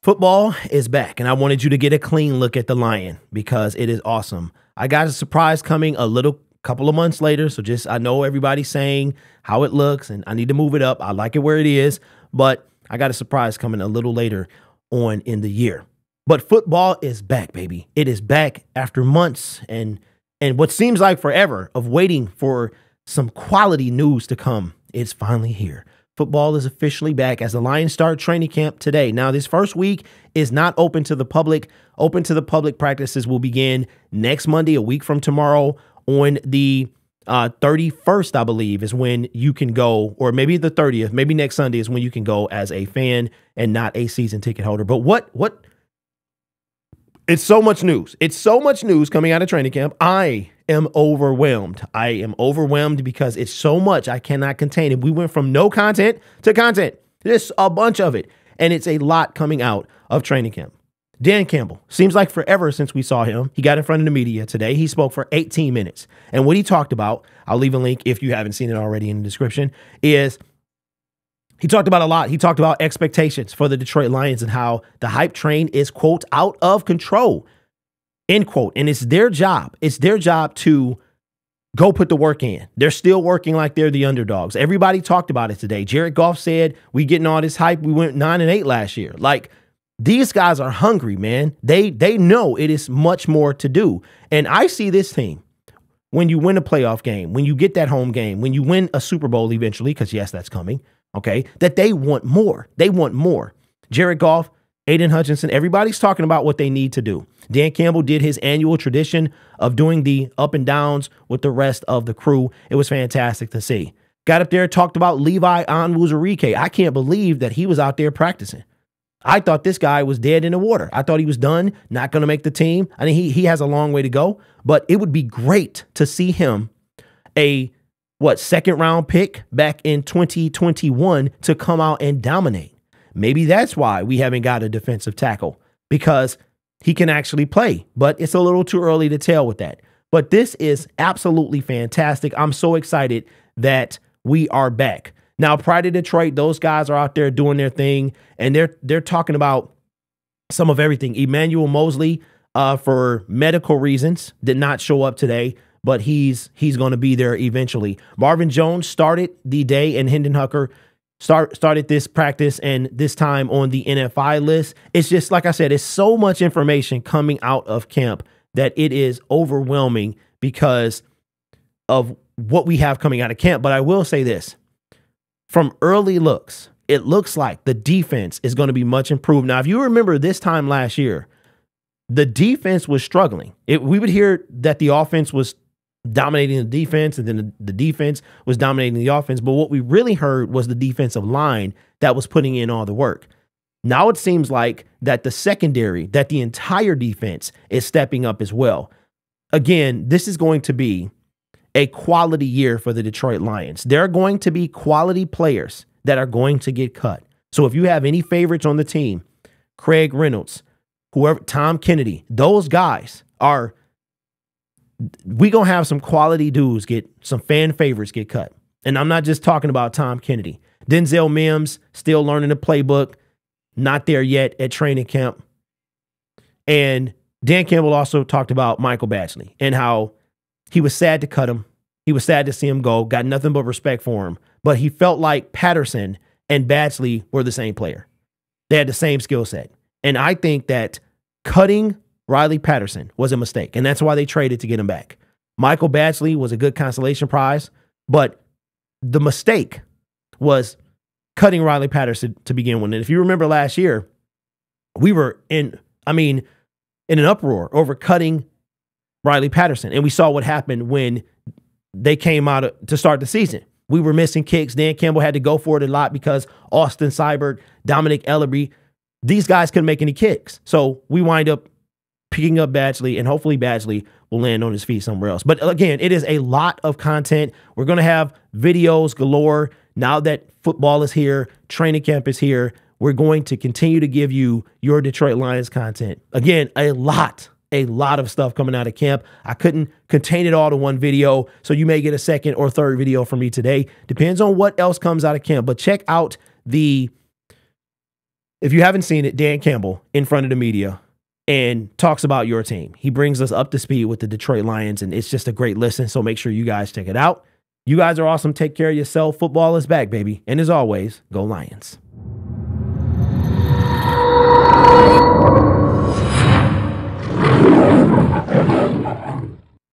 Football is back, and I wanted you to get a clean look at the Lion because it is awesome. I got a surprise coming couple of months later, so I know everybody's saying how it looks, and I need to move it up. I like it where it is, but I got a surprise coming a little later on in the year. But football is back, baby. It is back after months and what seems like forever of waiting for some quality news to come. It's finally here. Football is officially back as the Lions start training camp today. Now, this first week is not open to the public. Open to the public practices will begin next Monday, a week from tomorrow, on the 31st, I believe, is when you can go, or maybe the 30th, maybe next Sunday is when you can go as a fan and not a season ticket holder. But what? It's so much news. It's so much news coming out of training camp. I am overwhelmed. I am overwhelmed because it's so much I cannot contain it. We went from no content to content. There's a bunch of it. And it's a lot coming out of training camp. Dan Campbell, seems like forever since we saw him. He got in front of the media today. He spoke for 18 minutes. And what he talked about, I'll leave a link if you haven't seen it already in the description, is he talked about a lot. He talked about expectations for the Detroit Lions and how the hype train is, quote, out of control, end quote. And it's their job. It's their job to go put the work in. They're still working like they're the underdogs. Everybody talked about it today. Jared Goff said, we getting all this hype. We went 9-8 last year. Like, these guys are hungry, man. They know it is much more to do. And I see this team, when you win a playoff game, when you get that home game, when you win a Super Bowl eventually, because yes, that's coming, okay, that they want more. They want more. Jared Goff, Aiden Hutchinson, everybody's talking about what they need to do. Dan Campbell did his annual tradition of doing the up and downs with the rest of the crew. It was fantastic to see. Got up there, talked about Levi Onwuzurike. I can't believe that he was out there practicing. I thought this guy was dead in the water. I thought he was done, not going to make the team. I mean, he has a long way to go, but it would be great to see him second round pick back in 2021 to come out and dominate. Maybe that's why we haven't got a defensive tackle, because he can actually play, but it's a little too early to tell with that. But this is absolutely fantastic. I'm so excited that we are back. Now, Pride of Detroit, those guys are out there doing their thing, and they're talking about some of everything. Emmanuel Mosley, for medical reasons, did not show up today, but he's going to be there eventually. Marvin Jones started the day, and Hendon Hooker started this practice, and this time on the NFI list. It's just, like I said, it's so much information coming out of camp that it is overwhelming because of what we have coming out of camp. But I will say this. From early looks, it looks like the defense is going to be much improved. Now, if you remember this time last year, the defense was struggling. We would hear that the offense was dominating the defense, and then the defense was dominating the offense. But what we really heard was the defensive line that was putting in all the work. Now it seems like that the secondary, that the entire defense is stepping up as well. Again, this is going to be a quality year for the Detroit Lions. There are going to be quality players that are going to get cut. So if you have any favorites on the team, Craig Reynolds, whoever, Tom Kennedy, those guys are, we going to have some quality dudes some fan favorites get cut. And I'm not just talking about Tom Kennedy. Denzel Mims, still learning the playbook, not there yet at training camp. And Dan Campbell also talked about Michael Badgley and how he was sad to cut him. He was sad to see him go. Got nothing but respect for him. But he felt like Patterson and Badgley were the same player. They had the same skill set. And I think that cutting Riley Patterson was a mistake. And that's why they traded to get him back. Michael Badgley was a good consolation prize. But the mistake was cutting Riley Patterson to begin with. And if you remember last year, we were in an uproar over cutting Riley Patterson. And we saw what happened when they came out to start the season. We were missing kicks. Dan Campbell had to go for it a lot because Austin Seibert, Dominic Ellerby, these guys couldn't make any kicks. So we wind up picking up Badgley, and hopefully Badgley will land on his feet somewhere else. But again, it is a lot of content. We're going to have videos galore. Now that football is here, training camp is here, we're going to continue to give you your Detroit Lions content. Again, a lot of stuff coming out of camp. I couldn't contain it all to one video, so you may get a second or third video from me today. Depends on what else comes out of camp. But check out the If you haven't seen it, Dan Campbell in front of the media and talks about your team. He brings us up to speed with the Detroit Lions, and it's just a great listen. So make sure you guys check it out. You guys are awesome. Take care of yourself. Football is back, baby. And as always, go Lions.